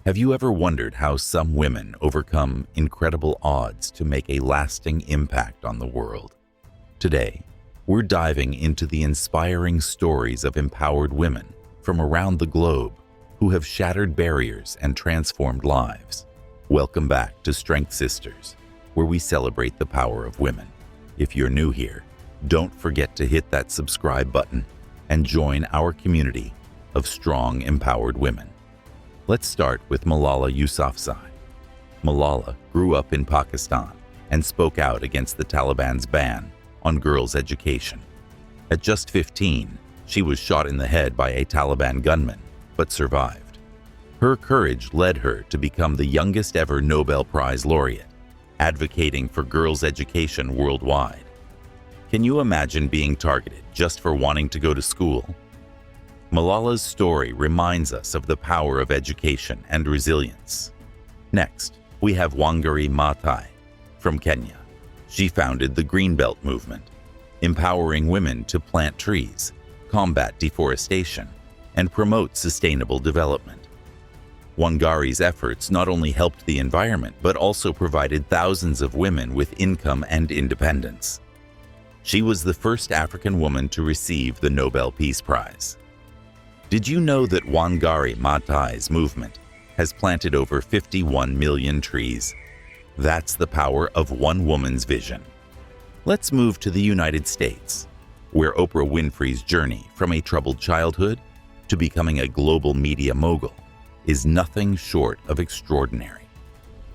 Have you ever wondered how some women overcome incredible odds to make a lasting impact on the world? Today, we're diving into the inspiring stories of empowered women from around the globe who have shattered barriers and transformed lives. Welcome back to Strength Sisters, where we celebrate the power of women. If you're new here, don't forget to hit that subscribe button and join our community of strong, empowered women. Let's start with Malala Yousafzai. Malala grew up in Pakistan and spoke out against the Taliban's ban on girls' education. At just 15, she was shot in the head by a Taliban gunman, but survived. Her courage led her to become the youngest ever Nobel Prize laureate, advocating for girls' education worldwide. Can you imagine being targeted just for wanting to go to school? Malala's story reminds us of the power of education and resilience. Next, we have Wangari Maathai from Kenya. She founded the Green Belt movement, empowering women to plant trees, combat deforestation, and promote sustainable development. Wangari's efforts not only helped the environment but also provided thousands of women with income and independence. She was the first African woman to receive the Nobel Peace Prize. Did you know that Wangari Maathai's movement has planted over 51 million trees? That's the power of one woman's vision. Let's move to the United States, where Oprah Winfrey's journey from a troubled childhood to becoming a global media mogul is nothing short of extraordinary.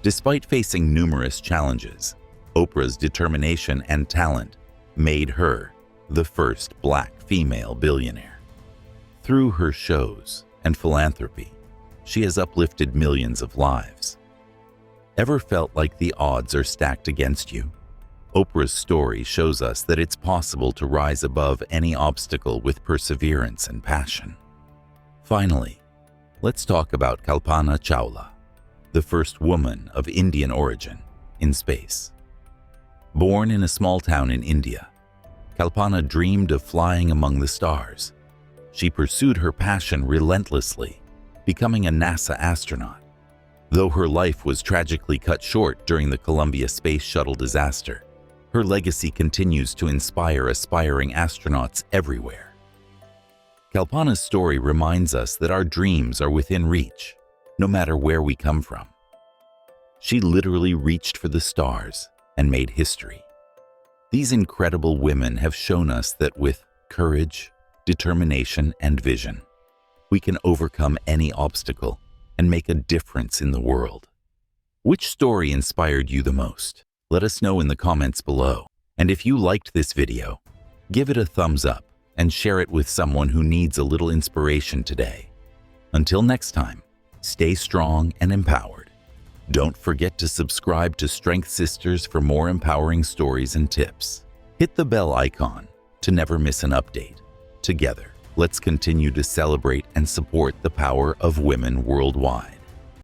Despite facing numerous challenges, Oprah's determination and talent made her the first Black female billionaire. Through her shows and philanthropy, she has uplifted millions of lives. Ever felt like the odds are stacked against you? Oprah's story shows us that it's possible to rise above any obstacle with perseverance and passion. Finally, let's talk about Kalpana Chawla, the first woman of Indian origin in space. Born in a small town in India, Kalpana dreamed of flying among the stars. She pursued her passion relentlessly, becoming a NASA astronaut. Though her life was tragically cut short during the Columbia Space Shuttle disaster, her legacy continues to inspire aspiring astronauts everywhere. Kalpana's story reminds us that our dreams are within reach, no matter where we come from. She literally reached for the stars and made history. These incredible women have shown us that with courage, determination, and vision, we can overcome any obstacle and make a difference in the world. Which story inspired you the most? Let us know in the comments below. And if you liked this video, give it a thumbs up and share it with someone who needs a little inspiration today. Until next time, stay strong and empowered. Don't forget to subscribe to Strength Sisters for more empowering stories and tips. Hit the bell icon to never miss an update. Together, let's continue to celebrate and support the power of women worldwide.